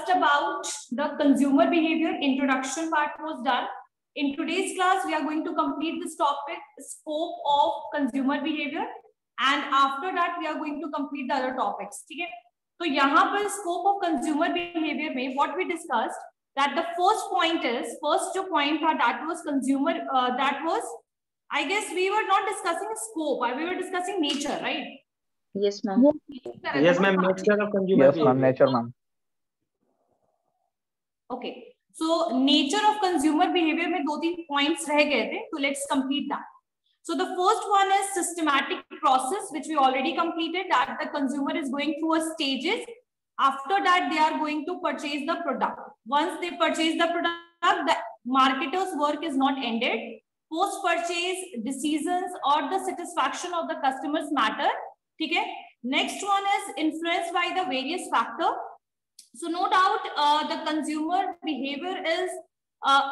about the consumer behavior. Introduction part was done. In today's class, we are going to complete this topic, scope of consumer behavior, and after that, we are going to complete the other topics. ठीक है? तो यहाँ पर scope of consumer behavior में what we discussed, that the first point is, first जो point था, that was consumer, that was, I guess we were not discussing scope, we were discussing nature, right? Yes, ma'am. Yes, ma'am. Nature of consumer. Yes, ma'am. Nature, ma'am. Okay. So nature of consumer behavior में दो तीन points रह गए थे, so let's complete that. So the first one is systematic process, which we already completed, that the consumer is going through a stages. After that, they are going to purchase the product. Once they purchase the product, the marketer's work is not ended. Post-purchase decisions or the satisfaction of the customers matter. ठीक है? Next one is influenced by the various factors. So no doubt the consumer behavior is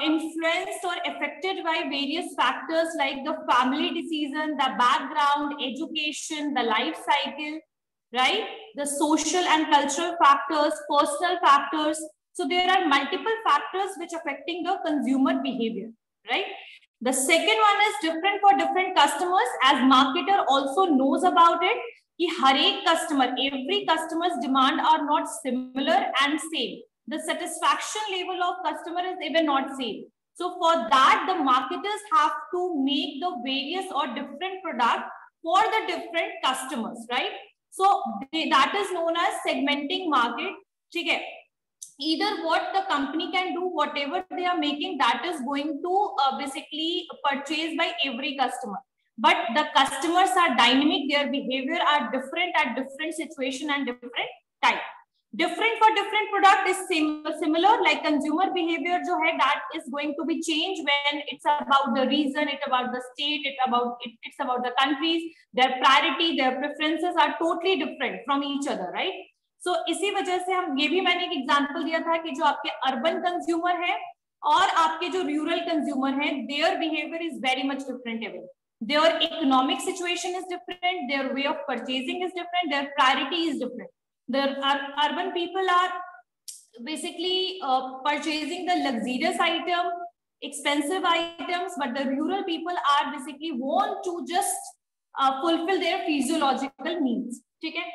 influenced or affected by various factors like the family decision, the background, education, the life cycle, right? The social and cultural factors, personal factors. So there are multiple factors which affecting the consumer behavior, right? The second one is different for different customers, as marketer also knows about it. कि हर एक customer, every customer's demand are not similar and same. The satisfaction level of customer is even not same. So for that, the marketers have to make the various or different product for the different customers, right? So that is known as segmenting market. ठीक है? Either what the company can do, whatever they are making, that is going to basically purchase by every customer. But the customers are dynamic, their behavior are different at different situation and different type. Different for different product is similar, like consumer behavior जो है, that is going to be changed when it's about the region, it's about the state, it's about the countries, their priority, their preferences are totally different from each other, right? So इसी वजह से हम ये भी मैंने एक example दिया था कि जो आपके अर्बन कंज्यूमर है और आपके जो रूरल कंज्यूमर है, their behavior is very much different even. Their economic situation is different, their way of purchasing is different, their priority is different. The urban people are basically purchasing the luxurious item, expensive items, but the rural people are basically want to just fulfill their physiological needs. ठीक है?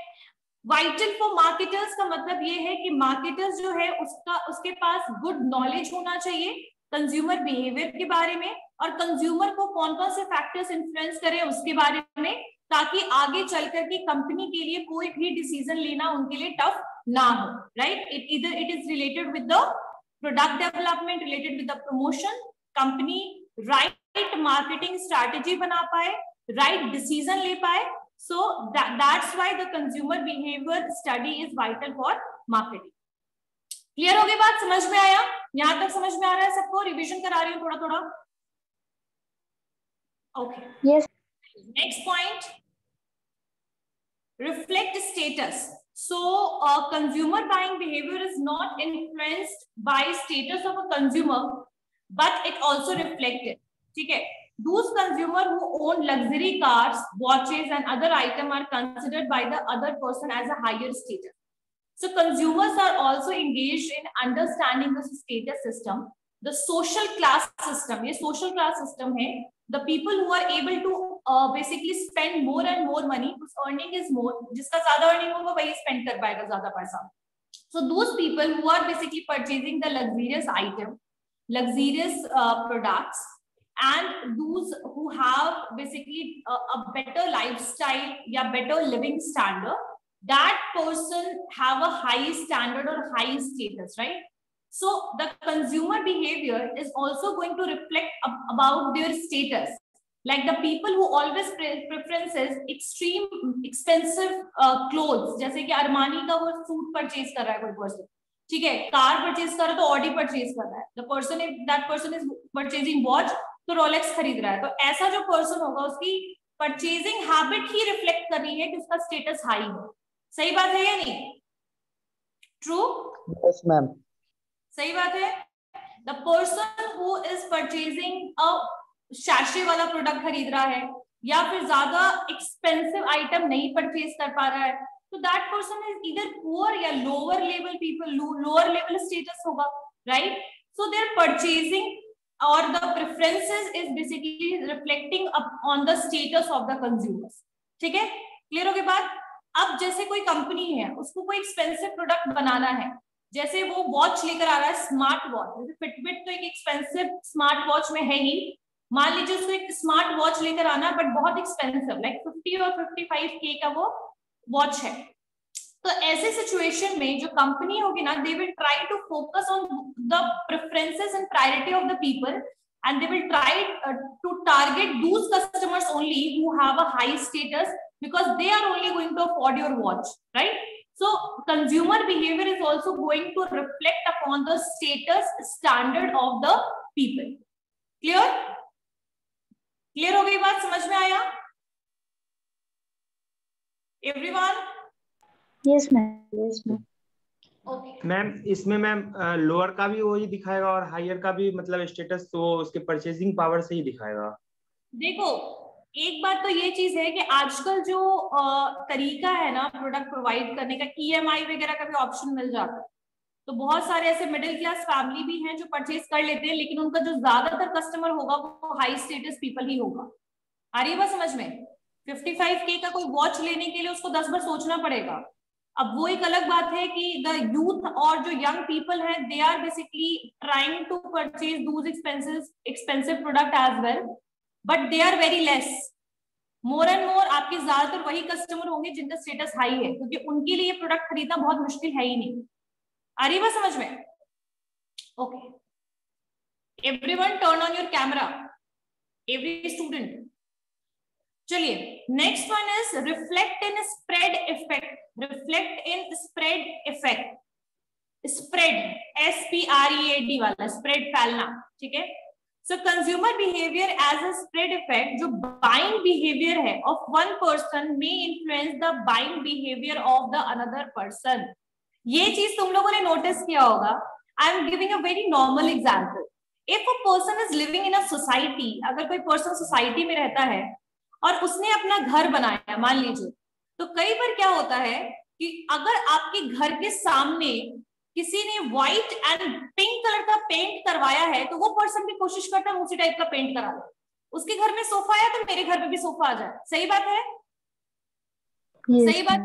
Vital for marketers का मतलब ये है कि marketers जो है उसके पास good knowledge होना चाहिए कंज्यूमर बिहेवियर के बारे में, और कंज्यूमर को कौन कौन से फैक्टर्स इन्फ्लुएंस करें उसके बारे में, ताकि आगे चलकर के कंपनी के लिए कोई भी डिसीजन लेना उनके लिए टफ ना हो, right? It is related with the product development, related with the promotion, company right marketing strategy बना पाए, राइट डिसीजन ले पाए. So that's why the consumer behaviour study is vital for marketing. Clear हो गई बात? समझ में आया? यहां तक समझ में आ रहा है सबको? रिवीजन करा रही हूँ थोड़ा थोड़ा. Okay. Yes. Next point, reflect status. So consumer buying behavior is not influenced by status of a consumer, but it also reflected. ठीक है? Those consumer who own luxury cars, watches, and other items are considered by the other person as a higher status. So consumers are also engaged in understanding the status system, the social class system. ये social class system है. The people who are able to basically spend more and more money, whose earning is more, जिसका ज्यादा earning होगा वही spend कर पाएगा ज्यादा पैसा. So those people who are basically purchasing the luxurious item, luxurious products, and those who have basically a better lifestyle या better living standard, that person have a high standard or high status, right? So the consumer behavior is also going to reflect about their status. Like the people who always preferences extreme expensive clothes, जैसे कि Armani का वो suit purchase कर रहा है कोई person, ठीक है, कार परचेज कर रहा है तो ऑडी परचेज कर रहा है, the person if that person is purchasing watch तो रोलेक्स खरीद रहा है. तो ऐसा जो पर्सन होगा उसकी परचेजिंग हैबिट ही रिफ्लेक्ट कर रही है कि उसका स्टेटस हाई हो. सही बात है या नहीं? ट्रू? Yes, ma'am. सही बात है. The person who is purchasing a sachet वाला प्रोडक्ट खरीद रहा है या फिर ज्यादा एक्सपेंसिव आइटम नहीं परचेज कर पा रहा है, तो तो that person is either poor या lower level people, lower level status होगा, right? So they are purchasing or the preferences is basically reflecting on the status of the consumers. ठीक है, क्लियर हो गई बात? अब जैसे कोई कंपनी है, उसको कोई एक्सपेंसिव प्रोडक्ट बनाना है, जैसे वो वॉच लेकर आ रहा है, स्मार्ट वॉच, जैसे फिटबिट तो एक एक्सपेंसिव स्मार्ट वॉच में है ही, मान लीजिए उसको एक स्मार्ट वॉच लेकर आना बट बहुत एक्सपेंसिव, लाइक 50 और 55K का वो वॉच है। तो ऐसे सिचुएशन में जो कंपनी होगी ना, they will try to focus on the preferences and priority of the people and they will try to target those customers only who have a high status because they are only going to afford your watch, right? So consumer behavior is also going to reflect upon the status standard of the people. Clear? Clear हो गई बात, समझ में आया everyone? Yes ma'am. Yes ma'am. Okay. Ma'am इसमें ma'am lower का भी वही दिखाएगा और हायर का भी मतलब स्टेटस तो उसके परचेजिंग पावर से ही दिखाएगा। देखो एक बात तो ये चीज है कि आजकल जो तरीका है ना प्रोडक्ट प्रोवाइड करने का, EMI वगैरह का भी ऑप्शन मिल जाता है, तो बहुत सारे ऐसे मिडिल क्लास फैमिली भी हैं जो परचेज कर लेते हैं, लेकिन उनका जो ज्यादातर कस्टमर होगा वो हाई स्टेटस पीपल ही होगा। आ रही है बात समझ में? 55K का कोई वॉच लेने के लिए उसको 10 बार सोचना पड़ेगा। अब वो एक अलग बात है कि द यूथ और जो यंग पीपल हैं, they are basically trying to purchase those expensive product as well, but they are very less. More and more आपके ज्यादातर वही कस्टमर होंगे जिनका स्टेटस हाई है, क्योंकि उनके लिए प्रोडक्ट खरीदना बहुत मुश्किल है ही नहीं। आ रही बात समझ में? Okay, everyone turn on your camera, every student. चलिए next one is reflect in spread effect. Reflect in spread effect, spread SPREAD वाला, स्प्रेड फैलना, ठीक है। So consumer behavior as a spread effect, जो buying behavior है of one person may influence the buying behavior of the another person. ये चीज तुम लोगों ने नोटिस किया होगा। I am giving a very normal example. If a person is living in a society, अगर कोई पर्सन सोसाइटी में रहता है और उसने अपना घर बनाया मान लीजिए, तो कई बार क्या होता है कि अगर आपके घर के सामने किसी ने व्हाइट एंड पिंक कलर का पेंट करवाया है, तो वो पर्सन भी कोशिश करता है उसी टाइप का पेंट करा ले। उसके घर में सोफा है तो मेरे घर में भी सोफा आ जाए। सही बात है? yes. सही बात।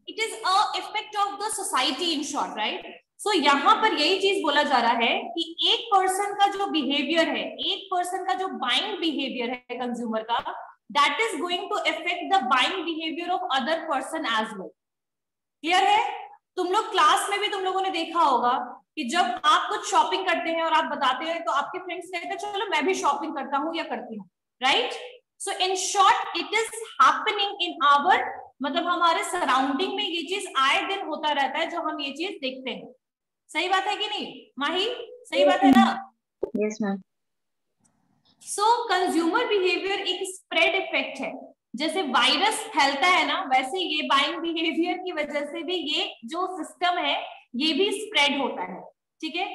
It is a effect of the society in short, right? So यहाँ पर यही चीज बोला जा रहा है कि एक पर्सन का जो बिहेवियर है, एक पर्सन का जो बाइंग बिहेवियर है कंज्यूमर का, that is going to effect the buying behaviour of other person as well. Clear है? तुम लोग क्लास में भी तुम लोगों ने देखा होगा कि जब आप कुछ शॉपिंग करते हैं और आप बताते हैं तो आपके फ्रेंड्स कहते हैं चलो मैं भी शॉपिंग करता हूं या करती हूँ, right? So in short it is happening in our, मतलब हमारे सराउंडिंग में ये चीज आए दिन होता रहता है जो हम ये चीज देखते हैं। सही बात है कि नहीं माही? सही बात है ना? Yes ma'am. सो कंज्यूमर बिहेवियर एक स्प्रेड इफेक्ट है। जैसे वायरस फैलता है ना, वैसे ये बाइंग बिहेवियर की वजह से भी ये जो सिस्टम है ये भी स्प्रेड होता है, ठीक है?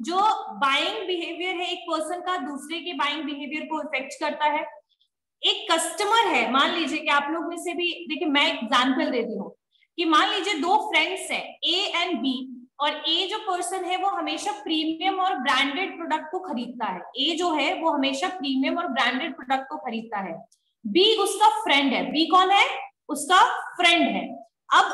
जो बाइंग बिहेवियर है एक पर्सन का दूसरे के बाइंग बिहेवियर को इफेक्ट करता है। एक कस्टमर है, मान लीजिए कि आप लोग में से भी, देखिए मैं एग्जांपल देती हूँ कि मान लीजिए दो फ्रेंड्स हैं A एंड B, और A जो पर्सन है वो हमेशा प्रीमियम और ब्रांडेड प्रोडक्ट को खरीदता है। A जो है वो हमेशा प्रीमियम और ब्रांडेड प्रोडक्ट को खरीदता है। B उसका फ्रेंड है। B कौन है? उसका फ्रेंड है। अब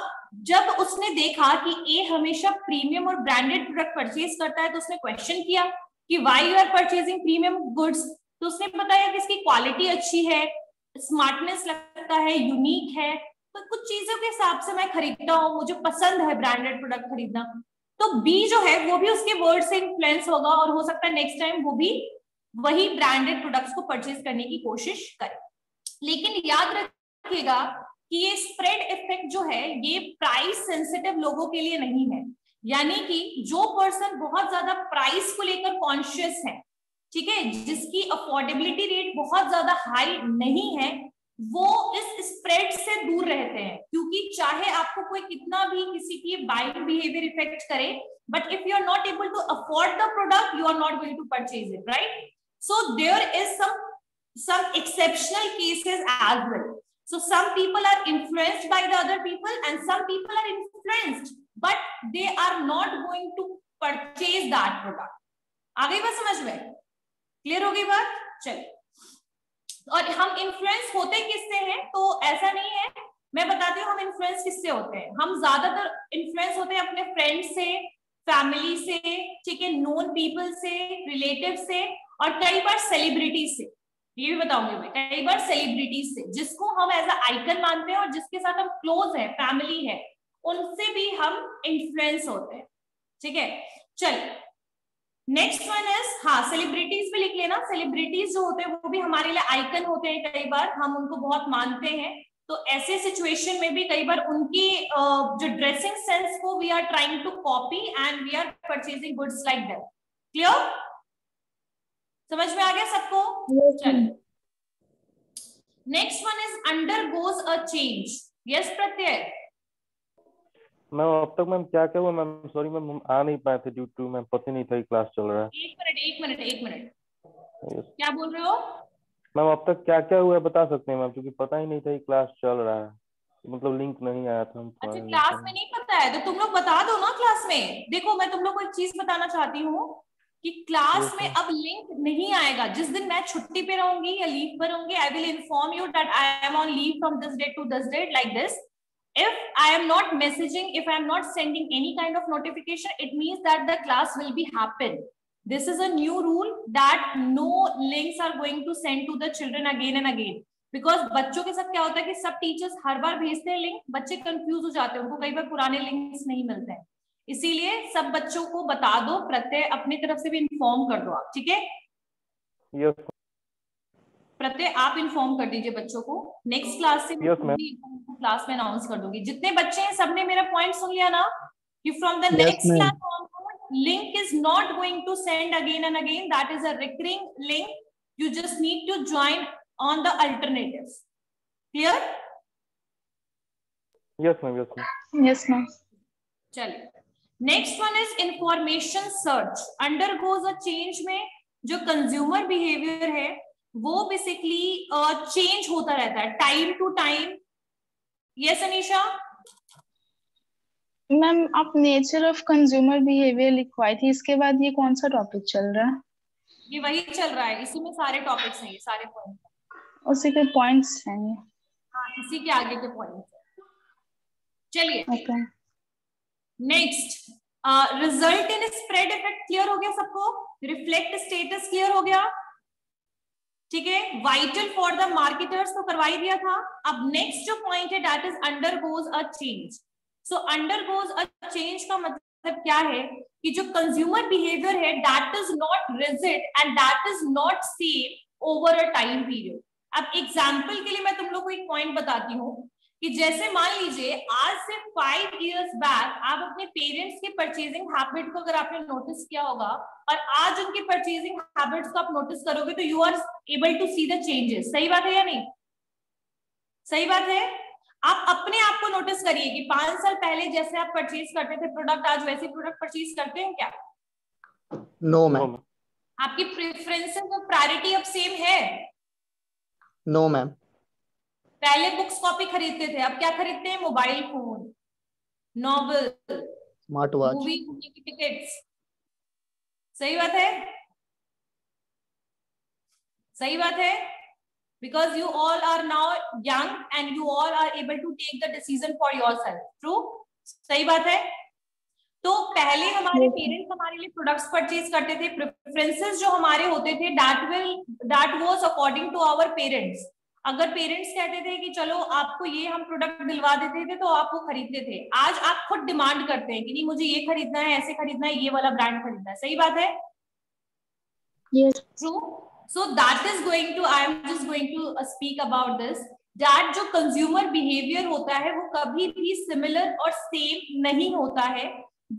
जब उसने देखा कि A हमेशा प्रीमियम और ब्रांडेड प्रोडक्ट परचेज करता है तो उसने क्वेश्चन किया कि why you are purchasing premium goods. तो उसने बताया कि इसकी क्वालिटी अच्छी है, स्मार्टनेस लगता है, यूनिक है, तो कुछ चीजों के हिसाब से मैं खरीदता हूँ, मुझे पसंद है ब्रांडेड प्रोडक्ट खरीदना। तो B जो है वो भी उसके वर्ड से इन्फ्लुएंस होगा और हो सकता है नेक्स्ट टाइम वो भी वही ब्रांडेड प्रोडक्ट्स को परचेज करने की कोशिश करे। लेकिन याद रखिएगा कि ये स्प्रेड इफेक्ट जो है ये प्राइस सेंसिटिव लोगों के लिए नहीं है, यानी कि जो पर्सन बहुत ज्यादा प्राइस को लेकर कॉन्शियस है, ठीक है, जिसकी अफोर्डेबिलिटी रेट बहुत ज्यादा हाई नहीं है, वो इस स्प्रेड से दूर रहते हैं। क्योंकि चाहे आपको कोई कितना भी किसी की बाइंग बिहेवियर इफेक्ट करे, but if you are not able to afford the product you are not going to purchase it, right? So there is some exceptional cases as well. So some people are influenced by the other people and some people are influenced, but they are not going to purchase that product. आ गई बात समझ में? Clear हो गई बात? चलिए, और हम इन्फ्लुएंस होते किससे हैं? तो ऐसा नहीं है, मैं बताती हूँ हम इन्फ्लुएंस किससे होते हैं. हम ज्यादातर इन्फ्लुएंस होते हैं अपने फ्रेंड से, फैमिली से, ठीक है, नोन पीपल से, रिलेटिव से, और कई बार सेलिब्रिटी से. ये भी बताऊंगी मैं, कई बार सेलिब्रिटीज से जिसको हम एज अ आइकन मानते हैं और जिसके साथ हम क्लोज है, फैमिली है, उनसे भी हम इन्फ्लुएंस होते हैं. ठीक है, चलिए नेक्स्ट वन इज, हाँ सेलिब्रिटीज भी लिख लेना. सेलिब्रिटीज जो होते हैं वो भी हमारे लिए आइकन होते हैं, कई बार हम उनको बहुत मानते हैं. तो ऐसे सिचुएशन में भी कई बार उनकी जो ड्रेसिंग सेंस को we are trying to copy and we are purchasing goods like that. Clear? समझ में आ गया सबको? चलिए next one is undergoes a change. Yes Pratyay. Ma'am अब तक मैम क्या क्या हुआ मैम? सॉरी मैम, हम आ नहीं पाए थे ड्यू टू मैम पता नहीं था कि क्लास चल रहा है. एक मिनट क्या बोल रहे हो? मैम अब तक क्या क्या हुआ है बता सकते हैं मैम, क्योंकि पता ही नहीं था कि क्लास चल रहा है, मतलब लिंक नहीं आया था. हम अच्छा क्लास में नहीं पता है तो तुम लोग बता दो ना क्लास में. देखो मैं तुम लोग को एक चीज बताना चाहती हूँ कि क्लास में अब लिंक नहीं आएगा. जिस दिन मैं छुट्टी पे रहूंगी या लीव पर रहूंगी, I will inform you that I am on leave from this date to this date like this. If I am not messaging, if I am not sending any kind of notification, it means that the class will be happen. This is a new rule that no links are going to send to the children again and again. Because बच्चों के साथ क्या होता है कि सब teachers हर बार भेजते हैं लिंक, बच्चे कंफ्यूज हो जाते हैं, उनको कई बार पुराने लिंक्स नहीं मिलते हैं. इसीलिए सब बच्चों को बता दो, प्रत्यय अपनी तरफ से भी इन्फॉर्म कर दो आप. ठीक है यस प्रत्यय, आप इन्फॉर्म कर दीजिए बच्चों को. नेक्स्ट क्लास से क्लास में अनाउंस कर दूंगी. जितने बच्चे हैं सबने मेरा पॉइंट सुन लिया ना कि from the next class link is not going to send again and again. That is a recurring link. You just need to join on the alternatives. Clear? Yes ma'am. Yes ma'am. Yes ma'am. चलिए next one is information search. Undergoes a change में जो consumer behaviour है वो basically change होता रहता है time to time. Yes Anisha? Ma'am आप nature of consumer behaviour लिखवाई थी, इसके बाद ये कौन सा टॉपिक चल रहा है? ये वही चल रहा है, इसी में सारे टॉपिक्स हैं, सारे पॉइंट उसी के पॉइंट्स हैं ये? हाँ इसी के आगे के पॉइंट्स. चलिए okay. Next result in spread effect. Clear हो गया सबको? रिफ्लेक्ट स्टेटस क्लियर हो गया? ठीक है. वाइटल फॉर द मार्केटर्स तो करवाई दिया था. अब नेक्स्ट जो पॉइंट है that is undergoes a change. So undergoes a change का मतलब क्या है कि जो कंज्यूमर बिहेवियर है that is not rigid and that is not same over a time period. अब एग्जांपल के लिए मैं तुम लोग को एक पॉइंट बताती हूँ कि जैसे मान लीजिए आज से 5 years बैक आप अपने पेरेंट्स के परचेजिंग हैबिट को अगर आपने नोटिस किया होगा और आज उनके परचेजिंग हैबिट्स को आप नोटिस करोगे तो you are able to see the changes. सही बात है या नहीं? सही बात है. आप अपने आप को नोटिस करिए कि 5 साल पहले जैसे आप परचेज करते थे प्रोडक्ट, आज वैसे प्रोडक्ट परचेज करते हैं क्या? No ma'am. आपकी प्रेफरेंसेस और प्रायोरिटी अब सेम है? No ma'am. पहले बुक्स कॉपी खरीदते थे, अब क्या खरीदते हैं? Mobile phone, novel, smart watch, movie की टिकट्स. सही बात है? सही बात है. Because you all are now young and you all are able to take the decision for yourself. True? सही बात है. तो पहले हमारे पेरेंट्स हमारे लिए प्रोडक्ट्स परचेज करते थे, प्रेफरेंसेस जो हमारे होते थे that was according to our parents. अगर पेरेंट्स कहते थे कि चलो आपको ये हम प्रोडक्ट दिलवा देते थे तो आप वो खरीदते थे. आज आप खुद डिमांड करते हैं कि नहीं मुझे ये खरीदना है, ऐसे खरीदना है, ये वाला ब्रांड खरीदना है. सही बात है? Yes. True. So that is going to, I am just going to speak about this. that जो कंज्यूमर बिहेवियर होता है वो कभी भी सिमिलर और सेम नहीं होता है.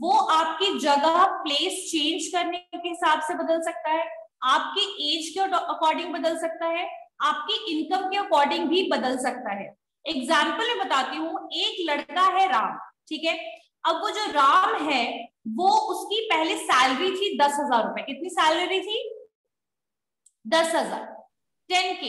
वो आपकी जगह प्लेस चेंज करने के हिसाब से बदल सकता है, आपकी एज के अकॉर्डिंग बदल सकता है, आपकी इनकम के अकॉर्डिंग भी बदल सकता है. एग्जाम्पल मैं बताती हूँ. एक लड़का है राम, ठीक है. अब वो जो राम है वो उसकी पहले सैलरी थी 10,000 रुपए. कितनी सैलरी थी? 10,000, 10K.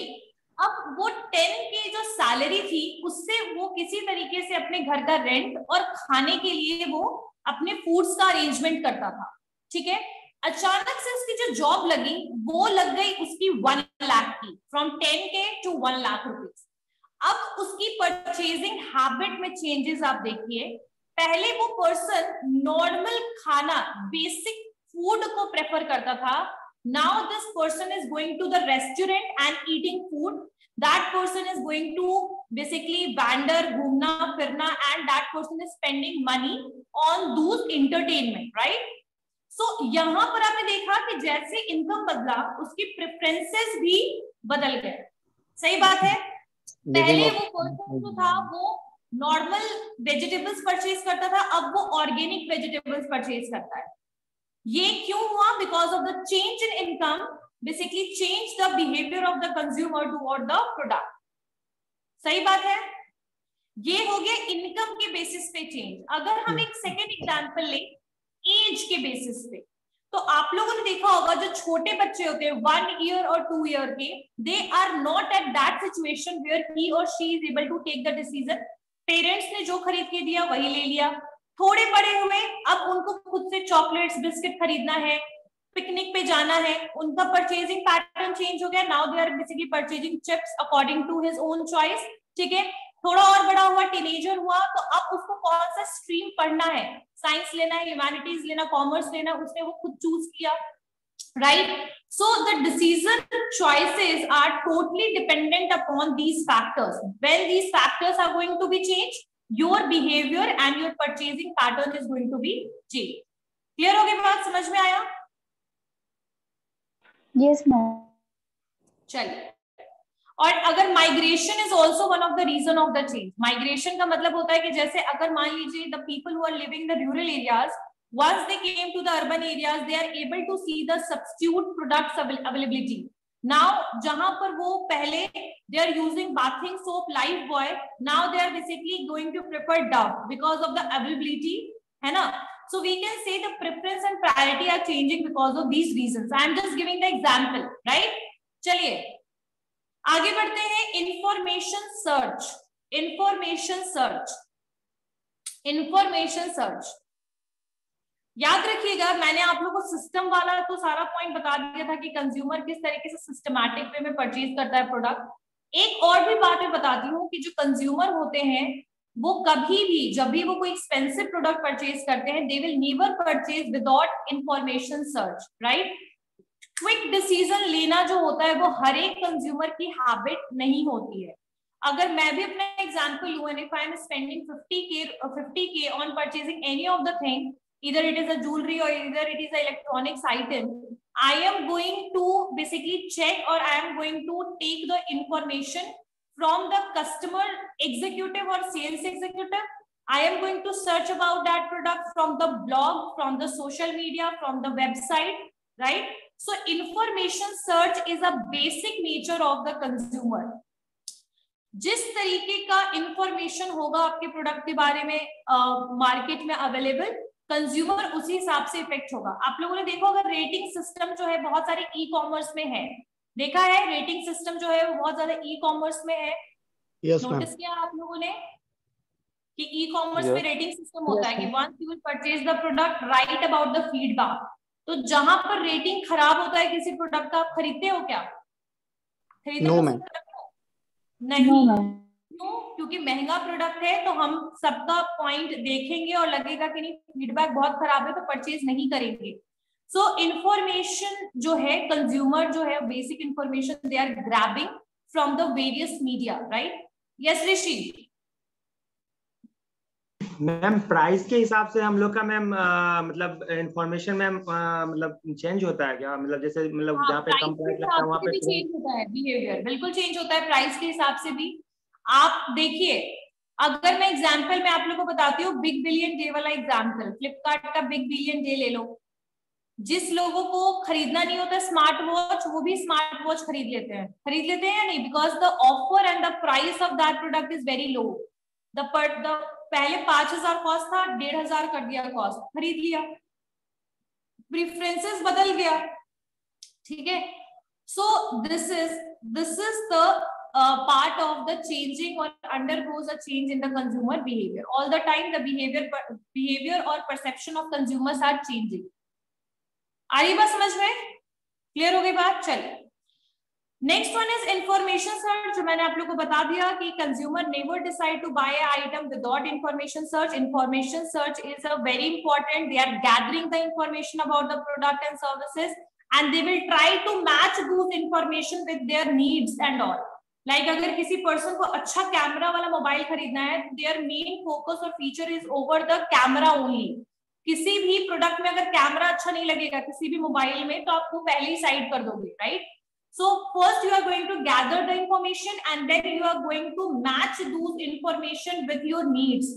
अब वो 10 की जो सैलरी थी उससे वो किसी तरीके से अपने घर का रेंट और खाने के लिए वो अपने फूड्स का अरेंजमेंट करता था, ठीक है। अचानक से उसकी जो जॉब लगी वो लग गई उसकी 1 लाख की, from 10K to 1 lakh rupees. अब उसकी परचेजिंग हैबिट में चेंजेस आप देखिए। पहले वो पर्सन नॉर्मल खाना, बेसिक फूड को प्रेफर करता था। Now this person is going to the restaurant and eating food. That person is going to basically wander, घूमना फिरना, and that person is spending money on those entertainment, right? So यहाँ पर आपने देखा कि जैसे इनकम बदला उसकी प्रेफरेंसेस भी बदल गए। सही बात है। पहले वो पर्सन जो था वो नॉर्मल वेजिटेबल्स परचेज करता था, अब वो ऑर्गेनिक वेजिटेबल्स परचेज करता है। ये क्यों हुआ? Because of the change in income, basically change the behaviour of the consumer toward the product. सही बात है। ये हो गया इनकम के बेसिस पे चेंज। अगर हम एक सेकेंड एग्जांपल ले एज के बेसिस पे, तो आप लोगों ने देखा होगा जो छोटे बच्चे होते हैं 1 ईयर और 2 ईयर के, they are not at that situation where he और she is able to take the decision. Parents ने जो खरीद के दिया वही ले लिया। थोड़े बड़े हुए, अब उनको खुद से चॉकलेट्स बिस्किट खरीदना है, पिकनिक पे जाना है, उनका परचेजिंग पैटर्न चेंज हो गया। Now they are basically purchasing chips according to his own choice, ठीक है। थोड़ा और बड़ा हुआ, टीनेजर हुआ, तो अब उसको कौन सा स्ट्रीम पढ़ना है, साइंस लेना है, ह्यूमैनिटीज लेना, कॉमर्स लेना, उसने वो खुद चूज किया, right. So the decision choices are totally dependent upon these factors. When these factors are going to be changed, your behavior and your purchasing pattern is going to be changed. Clear हो गई बात? समझ में आया? Yes, ma'am. चलिए। और अगर migration is also one of the reason of the change. Migration का मतलब होता है कि जैसे अगर मान लीजिए the people who are living the rural areas, once they came to the urban areas, they are able to see the substitute products availability. Now जहां पर वो पहले they are using bathing soap Lifebuoy, now they are basically going to prefer Dove because of the availability, है ना। So we can say the preference and priority are changing because of these reasons. I am just giving the example, right? चलिए आगे बढ़ते हैं। Information search, information search, information search. याद रखिएगा मैंने आप लोगों को सिस्टम वाला तो सारा पॉइंट बता दिया था कि कंज्यूमर किस तरीके से सिस्टमैटिक वे में परचेज करता है प्रोडक्ट। एक और भी बात मैं बताती हूँ कि जो कंज्यूमर होते हैं वो कभी भी जब भी वो कोई एक्सपेंसिव प्रोडक्ट परचेज करते हैं, they will never purchase without information search, right. Quick decision लेना जो होता है वो हर एक कंज्यूमर की हैबिट नहीं होती है। अगर मैं भी अपना एग्जांपल लूं, and if I am spending 50K on purchasing any of the thing, either it is a jewelry or either it is an electronics item, I am going to basically check or I am going to take the information from the customer executive or sales executive. I am going to search about that product from the blog, from the social media, from the website, right? So information search is a basic nature of the consumer. जिस तरीके का information होगा आपके product के बारे में market में available, consumer उसी हिसाब से इफेक्ट होगा। आप लोगों ने देखा होगा रेटिंग सिस्टम जो है बहुत सारे ई कॉमर्स में है, देखा है रेटिंग सिस्टम जो है वो बहुत ज्यादा ई कॉमर्स में है। नोटिस किया आप लोगों ने कि ई कॉमर्स में रेटिंग सिस्टम होता है कि once you will purchase the product, write about the feedback. तो जहां पर रेटिंग खराब होता है किसी प्रोडक्ट का, आप खरीदते हो क्या? खरीदते नहीं। क्यों? क्योंकि महंगा प्रोडक्ट है तो हम सबका पॉइंट देखेंगे और लगेगा कि नहीं फीडबैक बहुत खराब है तो परचेज नहीं करेंगे। सो इंफॉर्मेशन जो है कंज्यूमर जो है basic information they are grabbing from the various media, right. Yes Rishi. Ma'am price के हिसाब से हम लोग का मैम मतलब इंफॉर्मेशन मैम मतलब चेंज होता है क्या? मतलब जैसे मतलब जहाँ पे कम प्राइस लगता है वहाँ पे चेंज होता है, बिहेवियर बिल्कुल चेंज होता है प्राइस के हिसाब से भी। आप देखिए अगर मैं एग्जांपल में आप लोगों को बताती हूँ बिग बिलियन डे वाला एग्जांपल, फ्लिपकार्ट का बिग बिलियन डे ले लो। जिस लोगों को खरीदना नहीं होता स्मार्ट वॉच, वो भी स्मार्ट वॉच खरीद लेते हैं या नहीं? Because the offer and the price of that product is very low. The पहले 5000 कॉस्ट था, 1500 कर दिया कॉस्ट, खरीद लिया, प्रेफरेंसेस बदल गया, ठीक है। So this is the part of the changing or undergoes a change in the consumer behavior. All the time the behavior or perception of consumers are changing. आ रही बात समझ में? क्लियर हो गई बात? चलिए next one is information search. मैंने आप लोग को बता दिया कि consumer never decide to buy a item without information search. Information search is a very important. They are gathering the information about the product and services and they will try to match those information with their needs and all. Like अगर किसी person को अच्छा camera वाला mobile खरीदना है, their main focus और feature is over the camera only. किसी भी प्रोडक्ट में अगर कैमरा अच्छा नहीं लगेगा किसी भी मोबाइल में, तो आप वो पहले ही साइड कर दोगे, right? So first you are going to gather the information and then you are going to match those information with your needs.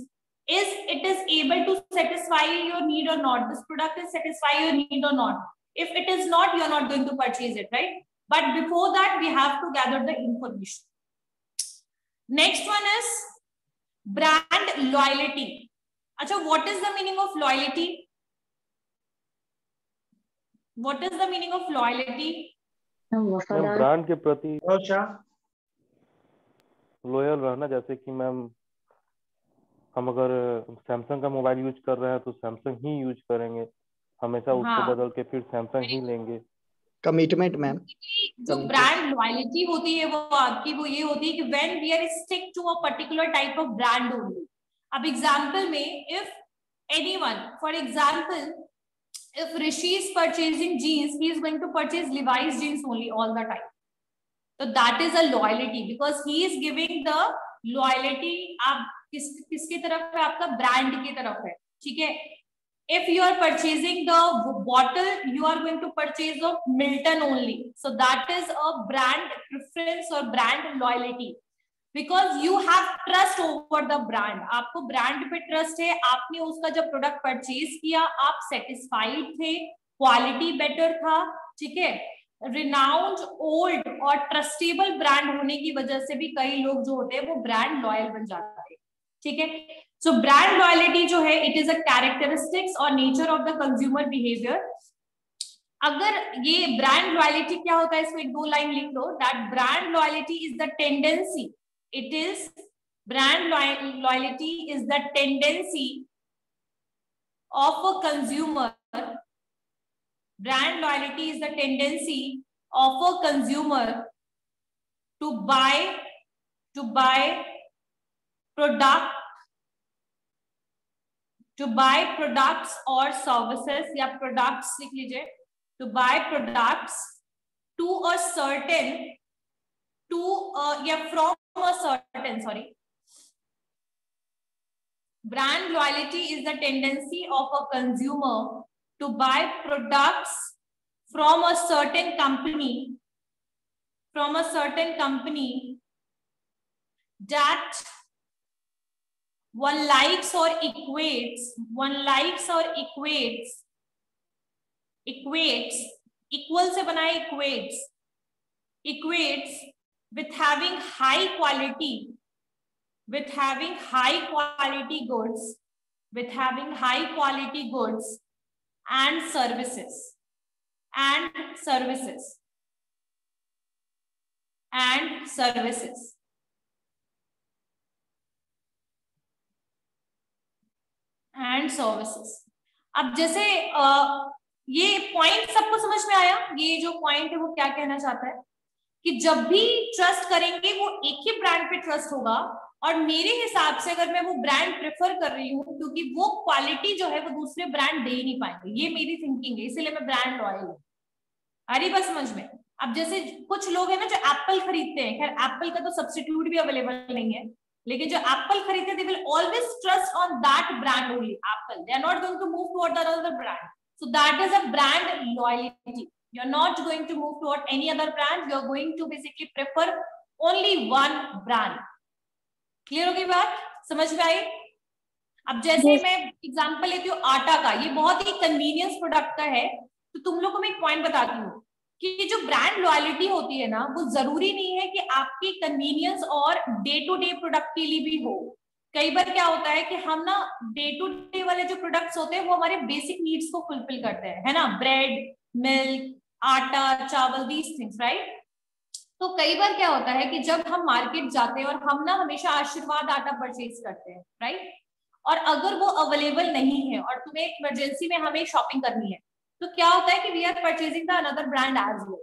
Is it is able to satisfy your need or not? This product is satisfy your need or not? If it is not, you are not going to purchase it, right? But before that, we have to gather the information. Next one is brand loyalty. Acha, what is the meaning of loyalty? What is the meaning of loyalty? Brand के प्रति अच्छा loyal रहना. जैसे कि ma'am हम अगर Samsung का mobile use कर रहे हैं तो सैमसंग ही यूज करेंगे, हमेशा उसको बदल के फिर सैमसंग ही लेंगे. Commitment ma'am. जो ब्रांड लॉयल्टी होती है वो आपकी वो ये होती है कि when we are stick to a particular type of brand only. अब एग्जांपल में if anyone for example if Rishi is purchasing jeans, he is going to purchase Levi's jeans only all the time. So that is a loyalty because he is giving the loyalty. आप किसकी तरफ है? आपका brand की तरफ है, ठीक है? If you are purchasing the bottle, you are going to purchase of Milton only. So that is a brand preference or brand loyalty. Because you have trust over the brand. आपको brand पे trust है. आपने उसका जब product purchase किया आप satisfied थे, quality better था, ठीक है? रिनाउंड ओल्ड और ट्रस्टेबल ब्रांड होने की वजह से भी कई लोग जो होते हैं वो ब्रांड लॉयल बन जाते हैं, ठीक है? सो ब्रांड लॉयलिटी जो है इट इज अ कैरेक्टरिस्टिक्स और nature of the consumer behaviour. अगर ये ब्रांड लॉयलिटी क्या होता है इसको एक दो लाइन लिख लो. That brand loyalty is the tendency. It is brand loyalty is the tendency of a consumer. Brand loyalty is the tendency of a consumer to buy products or services या products लिख लीजिए. To buy products to a certain from a certain brand loyalty is the tendency of a consumer to buy products from a certain company that one likes or equates equal से बनाए equates with having high quality goods and services अब जैसे ये point सबको समझ में आया? ये जो पॉइंट है वो क्या कहना चाहता है कि जब भी ट्रस्ट करेंगे वो एक ही ब्रांड पे ट्रस्ट होगा. और मेरे हिसाब से अगर मैं वो ब्रांड प्रेफर कर रही हूँ क्योंकि वो क्वालिटी जो है वो दूसरे ब्रांड दे ही नहीं पाएंगे, ये मेरी थिंकिंग है, इसीलिए मैं ब्रांड लॉयल हूँ. आ रही बात समझ में? अब जैसे कुछ लोग हैं ना जो एप्पल खरीदते हैं, खैर एप्पल का तो सब्स्टिट्यूट भी अवेलेबल नहीं है, लेकिन जो एप्पल खरीदते हैं they will always trust on that brand only, Apple. They are not going to move toward other brand. So that is a brand loyalty. You're not going to move toward any other brand. You're going to basically prefer only one brand. Clear होगी बात? समझ में आई? अब जैसे मैं example लेती हूँ आटा का, ये बहुत ही कन्वीनियंस प्रोडक्ट का है. तो तुम लोग को मैं एक पॉइंट बताती हूँ कि जो ब्रांड लॉयल्टी होती है ना वो जरूरी नहीं है कि आपकी कन्वीनियंस और डे टू डे प्रोडक्ट के लिए भी हो. कई बार क्या होता है कि हम ना डे टू डे वाले जो प्रोडक्ट्स होते हैं वो हमारे बेसिक नीड्स को फुलफिल करते हैं, है ना? ब्रेड, मिल्क, आटा, चावल, these things, right? तो कई बार क्या होता है कि जब हम मार्केट जाते हैं और हम ना हमेशा आशीर्वाद आटा परचेज करते हैं, राइट, और अगर वो अवेलेबल नहीं है और तुम्हें इमरजेंसी में हमें शॉपिंग करनी है, तो क्या होता है कि we are purchasing the another brand as well.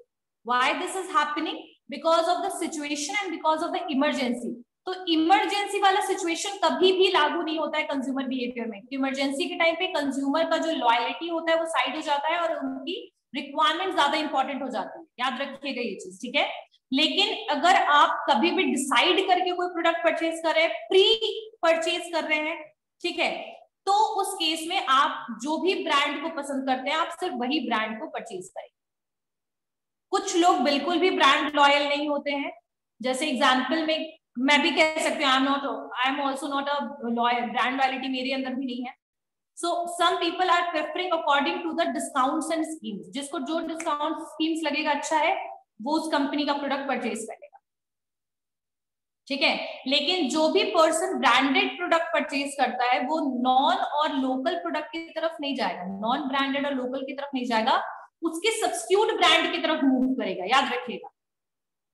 Why this is happening? Because of the situation and because of the emergency. तो इमरजेंसी वाला सिचुएशन कभी भी लागू नहीं होता है कंज्यूमर बिहेवियर में. इमरजेंसी के टाइम पे कंज्यूमर का जो लॉयलिटी होता है वो साइड हो जाता है और उनकी रिक्वायरमेंट ज्यादा इंपॉर्टेंट हो जाती है. याद रखिएगा ये चीज, ठीक है. लेकिन अगर आप कभी भी डिसाइड करके कोई प्रोडक्ट परचेज कर रहे हैं, प्री परचेज कर रहे हैं, ठीक है, तो उस केस में आप जो भी ब्रांड को पसंद करते हैं आप सिर्फ वही ब्रांड को परचेज करें. कुछ लोग बिल्कुल भी ब्रांड लॉयल नहीं होते हैं. जैसे एग्जांपल में मैं भी कह सकती हूँ, I am also not a loyal. Brand loyalty मेरे अंदर भी नहीं है. So some people are preferring according to the discounts and schemes. जिसको जो डिस्काउंट स्कीम्स लगेगा अच्छा है वो उस कंपनी का प्रोडक्ट परचेज करेगा, ठीक है. लेकिन जो भी पर्सन ब्रांडेड प्रोडक्ट परचेज करता है वो नॉन और लोकल प्रोडक्ट की तरफ नहीं जाएगा, नॉन ब्रांडेड और लोकल की तरफ नहीं जाएगा, उसके सब्स्टिट्यूट ब्रांड की तरफ मूव करेगा. याद रखिएगा.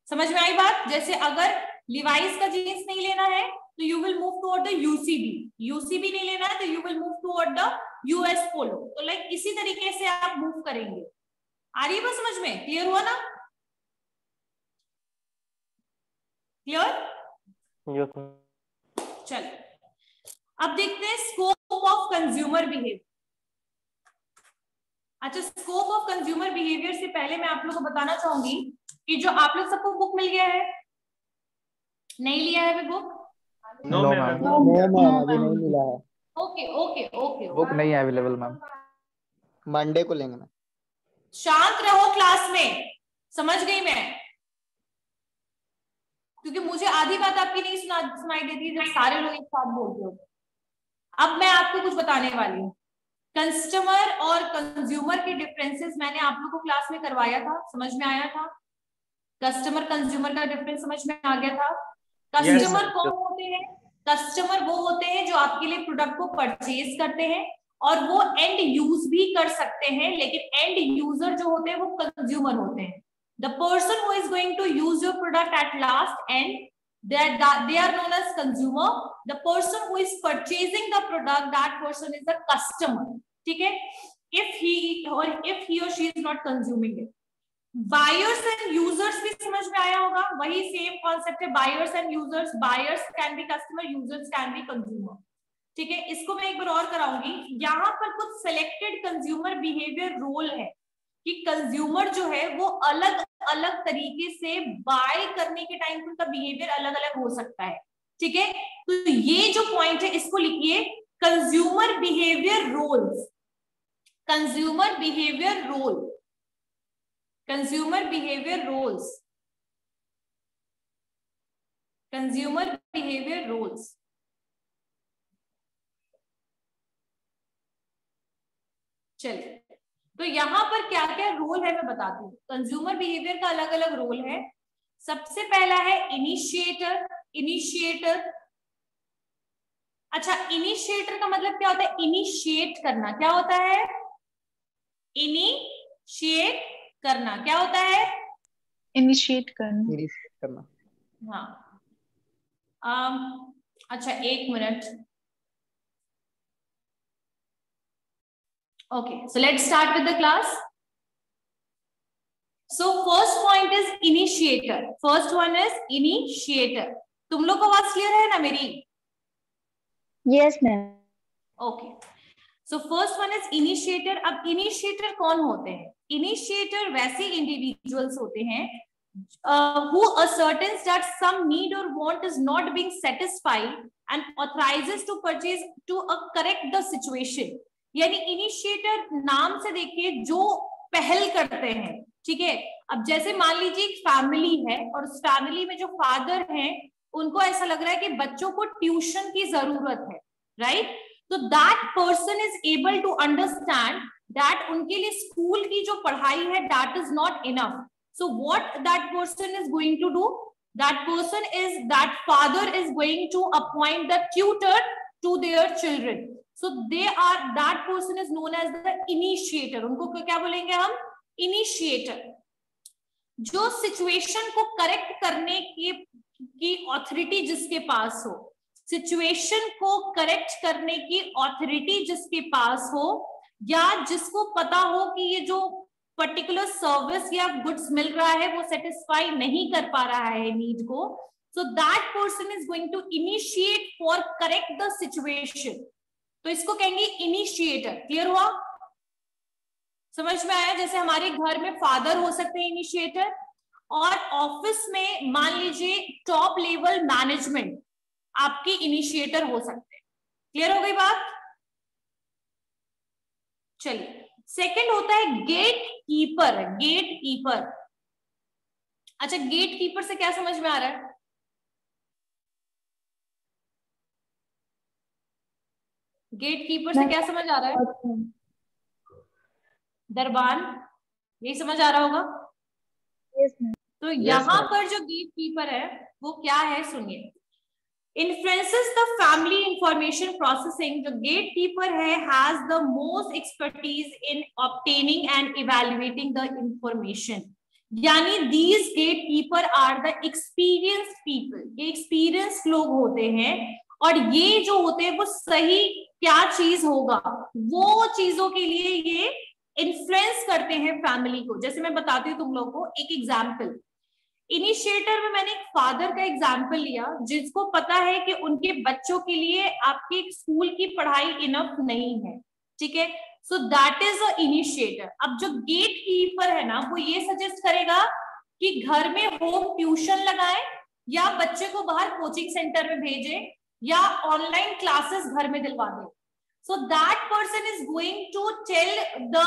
समझ में आई बात? जैसे अगर लिवाइस का जीन्स नहीं लेना है तो you will move toward the UCB. UCB नहीं लेना है तो you will move toward the US Polo. तो लाइक इसी तरीके से आप मूव करेंगे. आ रही है बात समझ में? क्लियर हुआ ना? क्लियर? यस. चलो अब देखते हैं स्कोप ऑफ कंज्यूमर बिहेवियर. अच्छा, स्कोप ऑफ कंज्यूमर बिहेवियर से पहले मैं आप लोगों को बताना चाहूंगी कि जो आप लोग सबको बुक मिल गया है, नहीं लिया है बुक? No ma'am. अभी नहीं मिला है. Okay okay okay. बुक नहीं है अवेलेबल मैम. मंडे को लेंगे मैम. शांत रहो क्लास में. समझ गई मैं, क्योंकि मुझे आधी बात आपकी नहीं सुनाई देती जब सारे लोग एक साथ बोलते हो. अब मैं आपको कुछ बताने वाली हूँ. कस्टमर और कंज्यूमर के डिफरेंसेस मैंने आप लोगों को क्लास में करवाया था, समझ में आया था? कस्टमर कंज्यूमर का डिफरेंस समझ में आ गया था? कस्टमर कौन होते हैं? कस्टमर वो होते हैं जो आपके लिए प्रोडक्ट को परचेज करते हैं और वो एंड यूज भी कर सकते हैं, लेकिन एंड यूजर जो होते हैं वो कंज्यूमर होते हैं. The person who is going to use your product at last and they are known as consumer. The person who is purchasing the product, that person is the customer. ठीक है? If he or she is not consuming it. Buyers and users भी समझ में आया होगा. वही same concept है. Buyers and users. Buyers can be customer, users can be consumer. ठीक है? इसको मैं एक बार और कराऊंगी. यहाँ पर कुछ selected consumer behavior role है कि कंज्यूमर जो है वो अलग अलग तरीके से बाय करने के टाइम उनका बिहेवियर अलग अलग हो सकता है. ठीक है? तो ये जो पॉइंट है इसको लिखिए, consumer behaviour roles. Consumer behaviour role. Consumer behaviour roles. Consumer behaviour roles. चलिए, तो यहां पर क्या क्या रोल है मैं बताती हूँ. कंज्यूमर बिहेवियर का अलग अलग रोल है. सबसे पहला है इनिशिएटर. इनिशिएटर, अच्छा, इनिशिएटर का मतलब क्या होता है? इनिशिएट करना. क्या होता है? इनिशिएट करना. क्या होता है? इनिशिएट करना. इनिशिएट करना. हाँ. अच्छा, एक minute. Okay, so let's start with the class. So first point is initiator. First one is initiator. तुम लोग को आवाज क्लियर है ना मेरी? Yes ma'am. Okay. So first one is initiator. अब initiator कौन होते हैं? Initiator वैसे individuals होते हैं who ascertains that some need or want is not being satisfied and authorizes to purchase to correct the situation. यानी इनिशिएटर नाम से देखिए जो पहल करते हैं. ठीक है? अब जैसे मान लीजिए एक फैमिली है और उस फैमिली में जो फादर हैं उनको ऐसा लग रहा है कि बच्चों को ट्यूशन की जरूरत है, राइट? तो that person is able to understand that उनके लिए स्कूल की जो पढ़ाई है that is not enough. So what that person is going to do? That father is going to appoint the tutor to their children. So that person is known as the initiator. उनको क्या बोलेंगे हम? Initiator. जो situation को correct करने की authority जिसके पास हो, सिचुएशन को करेक्ट करने की ऑथोरिटी जिसके पास हो, या जिसको पता हो कि ये जो पर्टिकुलर सर्विस या गुड्स मिल रहा है वो सेटिस्फाई नहीं कर पा रहा है नीड को, so that person is going to initiate for correct the situation. तो इसको कहेंगे इनिशिएटर। क्लियर हुआ? समझ में आया? जैसे हमारे घर में फादर हो सकते हैं इनिशिएटर, और ऑफिस में मान लीजिए टॉप लेवल मैनेजमेंट आपकी इनिशिएटर हो सकते हैं। क्लियर हो गई बात? चलिए, सेकंड होता है गेट कीपर। गेट कीपर, अच्छा गेट कीपर से क्या समझ में आ रहा है? गेट कीपर से क्या समझ आ रहा है? दरबान, यही समझ आ रहा होगा? तो यहाँ पर जो गेट कीपर है वो क्या है सुनिए। Influences the family information processing. जो गेट कीपर है has the most expertise in obtaining and evaluating the information. यानी these gatekeeper are the experienced people. ये experienced लोग होते हैं, और ये जो होते हैं वो सही क्या चीज होगा वो चीजों के लिए ये इन्फ्लुएंस करते हैं फैमिली को। जैसे मैं बताती हूँ तुम लोगों को एक एग्जाम्पल। इनिशिएटर में मैंने एक फादर का एग्जाम्पल लिया जिसको पता है कि उनके बच्चों के लिए आपके स्कूल की पढ़ाई इनफ नहीं है, ठीक है, सो दैट इज अ इनिशिएटर। अब जो गेट कीपर है ना वो ये सजेस्ट करेगा कि घर में होम ट्यूशन लगाएं, या बच्चे को बाहर कोचिंग सेंटर में भेजें, या ऑनलाइन क्लासेस घर में दिलवा दें। So that person is going to tell the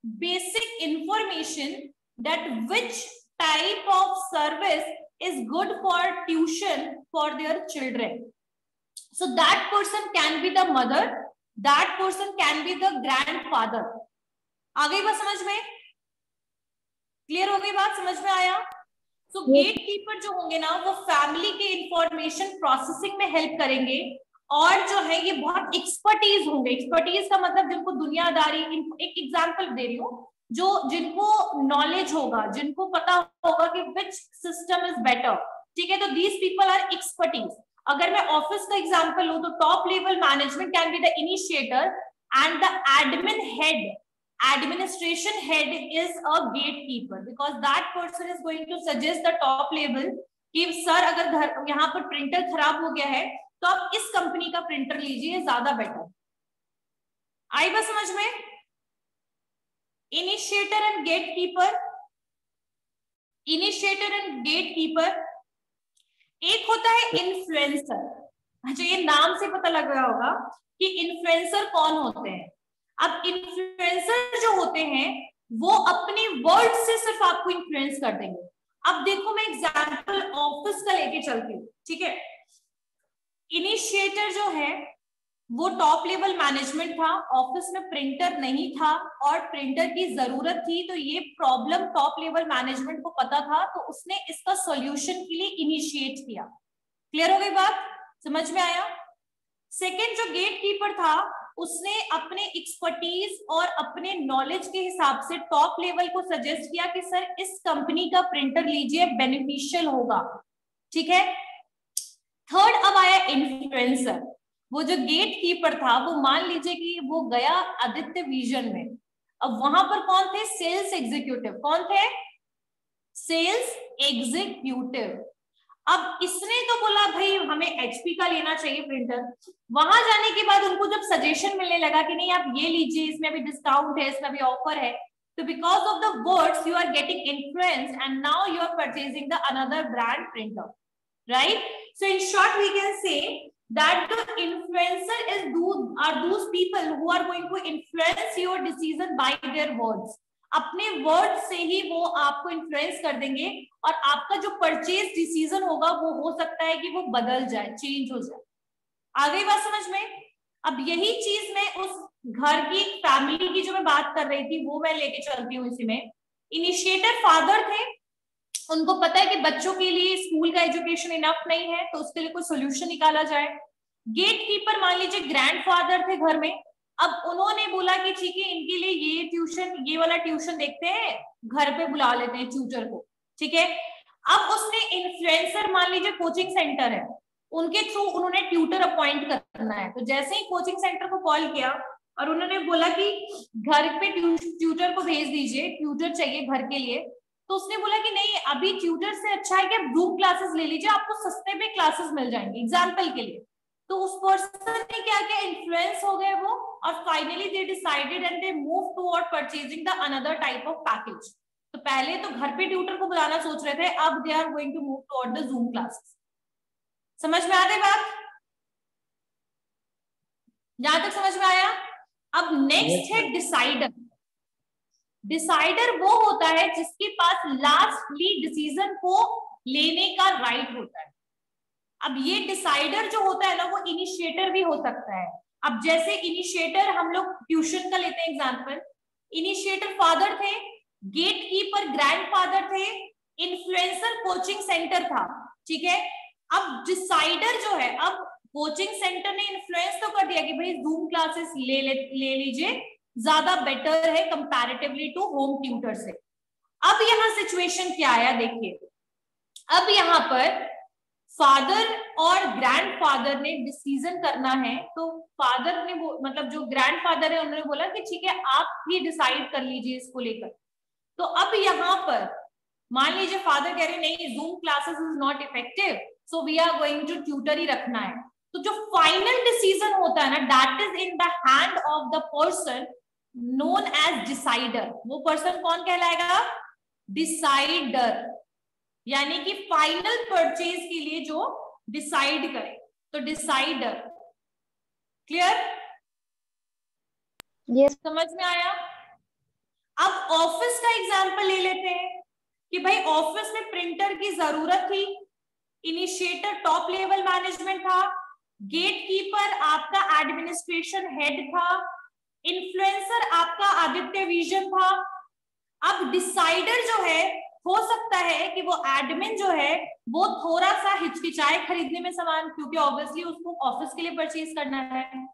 basic information that which type of service is good for tuition for their children. So that person can be the mother, that person can be the grandfather. आ गई बात समझ में? Clear हो गई बात? समझ में आया? So gatekeeper जो होंगे ना वो फैमिली के इंफॉर्मेशन प्रोसेसिंग में हेल्प करेंगे, और जो है ये बहुत एक्सपर्टीज होंगे। एक्सपर्टीज का मतलब जिनको दुनियादारी, एक एग्जांपल दे रही हूँ, जो जिनको नॉलेज होगा, जिनको पता होगा कि विच सिस्टम इज बेटर, ठीक है, तो दीज पीपल आर एक्सपर्टीज। अगर मैं ऑफिस का एग्जांपल लूं तो top level management can be the initiator and the admin head, administration head is a gate keeper, because that person is going to suggest the top level कि sir अगर घर यहाँ पर प्रिंटर खराब हो गया है तो आप इस कंपनी का प्रिंटर लीजिए, ज्यादा बेटर। आई बात समझ में? Initiator and gate keeper, initiator and gate keeper. एक होता है इन्फ्लुएंसर। अच्छा, ये नाम से पता लग रहा होगा कि इन्फ्लुएंसर कौन होते हैं। अब इन्फ्लुएंसर जो होते हैं वो अपने वर्ड से सिर्फ आपको इन्फ्लुएंस कर देंगे। अब देखो मैं एग्जांपल ऑफिस का लेके चलती हूँ, ठीक है। इनिशिएटर जो है वो टॉप लेवल मैनेजमेंट था, ऑफिस में प्रिंटर नहीं था और प्रिंटर की जरूरत थी, तो ये प्रॉब्लम टॉप लेवल मैनेजमेंट को पता था, तो उसने इसका सॉल्यूशन के लिए इनिशिएट किया। क्लियर हो गई बात? समझ में आया? सेकंड जो गेट कीपर था उसने अपने एक्सपर्टीज और अपने नॉलेज के हिसाब से टॉप लेवल को सजेस्ट किया कि सर इस कंपनी का प्रिंटर लीजिए, बेनिफिशियल होगा, ठीक है। थर्ड अब आया इन्फ्लुएंसर। वो जो गेट कीपर था वो मान लीजिए कि वो गया आदित्य विजन में, अब वहां पर कौन थे? Sales executive. कौन थे? Sales executive. अब इसने तो बोला भाई हमें एचपी का लेना चाहिए प्रिंटर। वहां जाने के बाद उनको जब सजेशन मिलने लगा कि नहीं आप ये लीजिए, इसमें भी डिस्काउंट है, इसमें भी ऑफर है, तो because of the words you are getting influence and now you are purchasing the another brand printer, right? So in short we can say that the influencer are those people who are going to influence your decision by their words. अपने word से ही वो आपको influence कर देंगे और आपका जो purchase decision होगा वो हो सकता है कि वो बदल जाए, चेंज हो जाए। आ गई बात समझ में? अब यही चीज मैं उस घर की फैमिली की जो मैं बात कर रही थी वो मैं लेके चलती हूँ इसी में। इनिशिएटर फादर थे, उनको पता है कि बच्चों के लिए स्कूल का एजुकेशन इनफ नहीं है, तो उसके लिए कोई सोल्यूशन निकाला जाए। गेट कीपर मान लीजिए ग्रैंडफादर थे घर में, अब उन्होंने बोला कि ठीक है इनके लिए ये ट्यूशन, ये वाला ट्यूशन देखते हैं, घर पे बुला लेते हैं ट्यूटर को, ठीक है। अब उसने इन्फ्लुएंसर, मान लीजिए कोचिंग सेंटर है, उनके थ्रू उन्होंने ट्यूटर अपॉइंट करना है। तो जैसे ही कोचिंग सेंटर को कॉल किया और उन्होंने बोला कि घर पे ट्यूटर को भेज दीजिए, ट्यूटर चाहिए घर के लिए, तो उसने बोला कि नहीं, अभी ट्यूटर से अच्छा है कि आप जूम क्लासेस ले लीजिए, आपको सस्ते में क्लासेस मिल जाएंगे एग्जाम्पल के लिए। तो उस पर्सन ने क्या किया, इन्फ्लुएंस हो गए वो, और finally they decided and they move toward purchasing the another type of package. तो पहले तो घर पे ट्यूटर को बुलाना सोच रहे थे, अब they are going to move toward the Zoom classes. समझ में आ रही बात? जहां तक समझ में आया। अब नेक्स्ट है डिसाइडर। डिसाइडर वो होता है जिसके पास लास्टली डिसीजन को लेने का राइट होता है। अब ये डिसाइडर जो होता है ना, वो इनिशिएटर भी हो सकता है। अब जैसे इनिशिएटर हम लोग ट्यूशन का लेते हैं एग्जांपल, इनिशिएटर फादर थे, गेटकीपर ग्रैंडफादर थे, इन्फ्लुएंसर कोचिंग सेंटर था, ठीक है। अब डिसाइडर जो है, अब कोचिंग सेंटर ने इन्फ्लुएंस तो कर दिया कि भाई जूम क्लासेस ले लीजिए, ज्यादा बेटर है कंपैरेटिवली टू होम ट्यूटर से। अब यहाँ सिचुएशन क्या आया देखिए, अब यहाँ पर फादर और ग्रैंडफादर ने डिसीजन करना है। तो फादर ने मतलब जो ग्रैंडफादर है उन्होंने बोला कि ठीक है आप ही डिसाइड कर लीजिए इसको लेकर। तो अब यहाँ पर मान लीजिए फादर कह रहे नहीं, Zoom classes is not effective, so we are going to tutor ही रखना है। तो जो फाइनल डिसीजन होता है ना, that is in the hand of the person known as decider. वो पर्सन कौन कहलाएगा? डिसाइडर, यानी कि फाइनल परचेज के लिए जो डिसाइड करे, तो डिसाइडर। क्लियर? यस। समझ में आया? अब ऑफिस का एग्जांपल ले लेते हैं कि भाई ऑफिस में प्रिंटर की जरूरत थी, इनिशिएटर टॉप लेवल मैनेजमेंट था, गेटकीपर आपका एडमिनिस्ट्रेशन हेड था, इन्फ्लुएंसर आपका आदित्य विजन था। अब डिसाइडर जो है, हो सकता है कि वो एडमिन जो है वो थोड़ा सा हिचकिचाए खरीदने में सामान, क्योंकि ऑब्वियसली उसको ऑफिस के लिए परचेज करना है।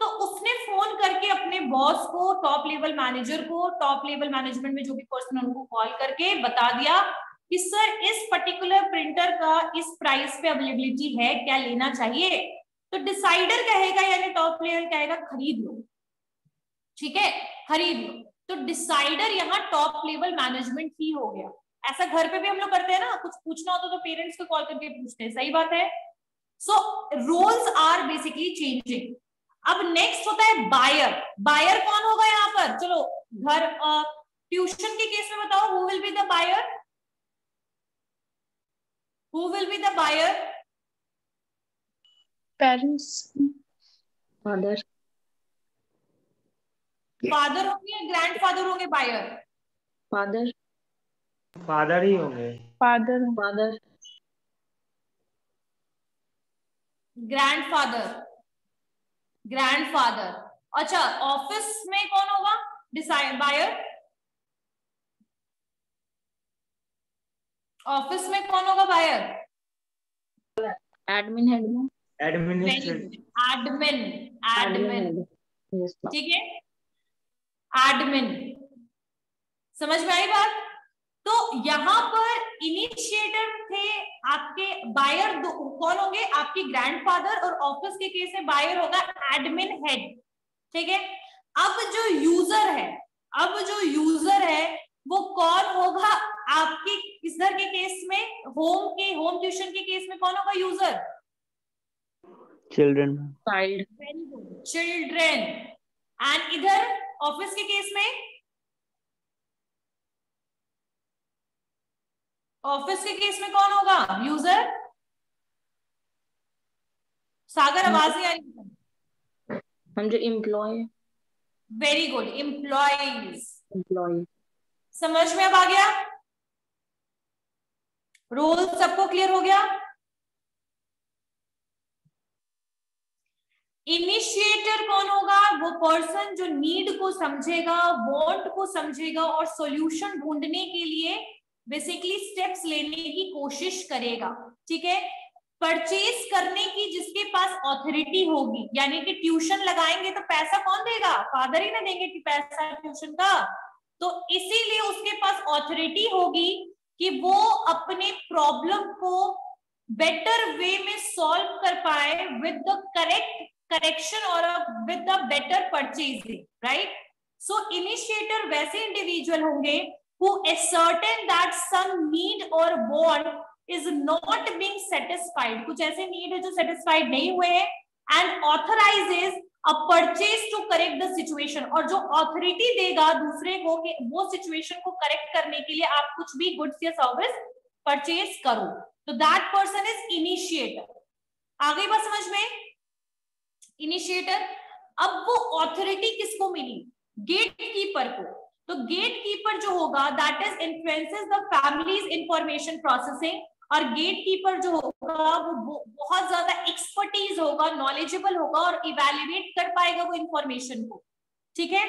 तो उसने फोन करके अपने बॉस को, टॉप लेवल मैनेजर को, टॉप लेवल मैनेजमेंट में जो भी पर्सन, उनको कॉल करके बता दिया कि सर इस पर्टिकुलर प्रिंटर का इस प्राइस पे अवेलेबिलिटी है, क्या लेना चाहिए? तो डिसाइडर कहेगा, यानी टॉप लेवल कहेगा खरीद लो, ठीक है, खरीद लो। तो डिसाइडर यहाँ टॉप लेवल मैनेजमेंट ही हो गया। ऐसा घर पे भी हम लोग करते हैं ना, कुछ पूछना होता तो पेरेंट्स को कॉल करके पूछते हैं, सही बात है। सो रोल्स आर बेसिकली चेंजिंग। अब नेक्स्ट होता है बायर। बायर कौन होगा यहाँ पर? चलो घर ट्यूशन के केस में बताओ, who will be the buyer? Who will be the buyer? Parents. Father. Father होंगे या ग्रैंडफादर होंगे बायर? फादर। फादर ही होंगे। फादर। फादर। ग्रैंडफादर। ग्रैंडफादर। अच्छा, ऑफिस में कौन होगा डिसाइड बायर? ऑफिस में कौन होगा बायर? एडमिन हेड में। एडमिनिस्ट्रेटिव। एडमिन। एडमिन, ठीक है, एडमिन। समझ में आई बात? तो यहाँ पर इनिशिएटर थे आपके, बायर कौन होंगे? आपके ग्रैंडफादर, और ऑफिस के केस में बायर होगा एडमिन हेड, ठीक है। अब जो यूजर है, अब जो यूजर है वो कौन होगा? आपके इधर के केस में, होम ट्यूशन के केस में कौन होगा user? Children. Child. Very good, children. And इधर ऑफिस के केस में, ऑफिस के केस में कौन होगा यूजर? सागर आवाज नहीं आ रही। हम जो employ. Very good, employees. Employ. समझ में अब आ गया? रोल सबको क्लियर हो गया? इनिशिएटर कौन होगा? वो पर्सन जो नीड को समझेगा, वांट को समझेगा और सॉल्यूशन ढूंढने के लिए बेसिकली स्टेप्स लेने की कोशिश करेगा, ठीक है। परचेज करने की जिसके पास ऑथोरिटी होगी, यानी कि ट्यूशन लगाएंगे तो पैसा कौन देगा? फादर ही ना देंगे कि पैसा ट्यूशन का, तो इसीलिए उसके पास ऑथोरिटी होगी कि वो अपने प्रॉब्लम को बेटर वे में सॉल्व कर पाए विद द करेक्शन और with the better purchasing, right? So initiator वैसे इंडिविजुअल होंगे who ascertain that some need or want is not being satisfied, कुछ ऐसे नीड है जो सेटिस्फाइड नहीं हुए हैं, and authorizes a purchase to correct the situation, और जो ऑथोरिटी देगा दूसरे को कि वो सिचुएशन को करेक्ट करने के लिए आप कुछ भी गुड्स या सर्विस परचेज करो, तो दैट पर्सन इज इनिशिएटर। आ गई बात समझ में? इनिशिएटर। अब वो ऑथोरिटी किसको मिली? गेट कीपर को। तो गेट कीपर जो होगा that is influences the families information processing, और गेट कीपर जो होगा वो बहुत ज्यादा एक्सपर्टीज होगा, नॉलेजेबल होगा और इवैल्यूएट कर पाएगा वो इंफॉर्मेशन को, ठीक है?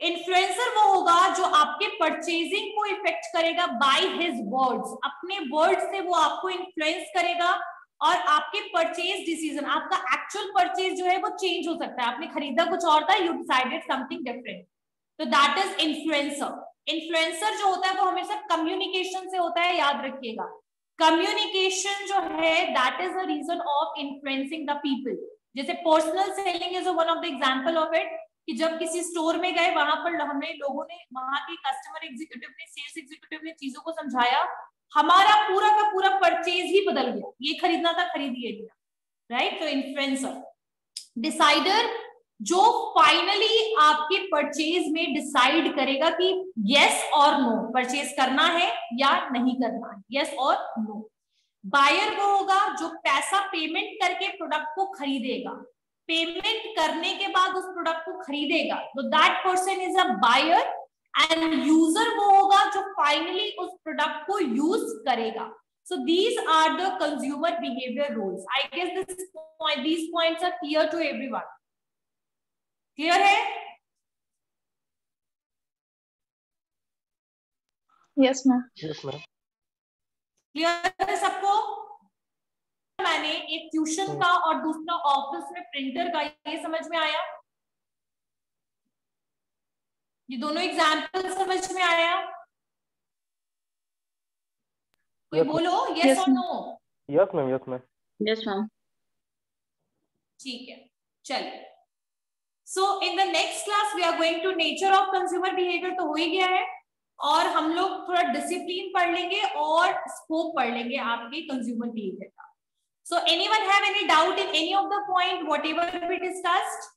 इन्फ्लुएंसर वो होगा जो आपके परचेजिंग को इफेक्ट करेगा बाय हिज वर्ड्स, अपने वर्ड से वो आपको इन्फ्लुएंस करेगा और आपके परचेज डिसीजन, आपका एक्चुअल परचेज जो है वो चेंज हो सकता है। आपने खरीदा कुछ और था, यू डिसाइडेड समथिंग डिफरेंट, तो दैट इज इन्फ्लुएंसर। इन्फ्लुएंसर जो होता है वो हमेशा कम्युनिकेशन से होता है, याद रखिएगा। कम्युनिकेशन जो है that is the reason of influencing the people. जैसे personal selling is one of the example of it, कि जब किसी स्टोर में गए वहां पर हमने लोगों ने, वहां के कस्टमर एग्जीक्यूटिव ने, सेल्स एग्जीक्यूटिव ने चीजों को समझाया, हमारा पूरा का पूरा परचेज ही बदल गया, ये खरीदना था खरीद लिया, राइट? तो इन्फ्लुएंसर। डिसाइडर जो फाइनली आपके परचेज में डिसाइड करेगा कि यस और नो, परचेज करना है या नहीं करना है, यस और नो। बायर वो होगा जो पैसा पेमेंट करके प्रोडक्ट को खरीदेगा, पेमेंट करने के बाद उस प्रोडक्ट को खरीदेगा, तो that person is a buyer. And user वो होगा जो फाइनली उस प्रोडक्ट को यूज करेगा। So these are the consumer behavior rules. I guess these points are clear to everyone. Clear है? Yes ma'am. Yes ma'am. Clear है सबको? मैंने एक ट्यूशन का और दूसरा ऑफिस में प्रिंटर का, ये समझ में आया? ये दोनों एग्जाम्पल समझ में आया? कोई Yes, बोलो यस और no. Yes ma'am. Yes ma'am. Yes, ma'am. ठीक है, चलिए। So in the next class we are going to nature of consumer behaviour, तो हो ही गया है, और हम लोग थोड़ा डिसिप्लिन पढ़ लेंगे और स्कोप पढ़ लेंगे आपके कंज्यूमर बिहेवियर का। So anyone have any doubt in any of the point whatever we discussed?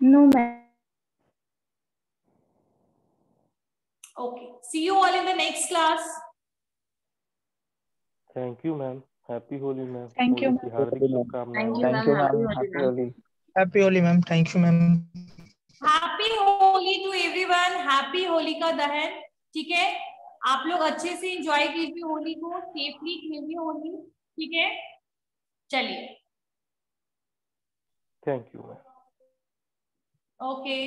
No ma'am. Okay, see you all in the next class. Thank you ma'am. Happy Holi ma'am. Thank you, Holi की ma'am. हार्दिक शुभकामनाएं। Thank you, Thank you, ma'am. ma'am. Happy Happy Holi, Holi. Happy Holi, ma'am. Thank you, ma'am. Happy Holi to everyone, happy Holika Dahan. ठीक है, आप लोग अच्छे से enjoy कीजिए होली को, सेफली खेलिए होली, ठीक है? चलिए, Thank you ma'am. ओके।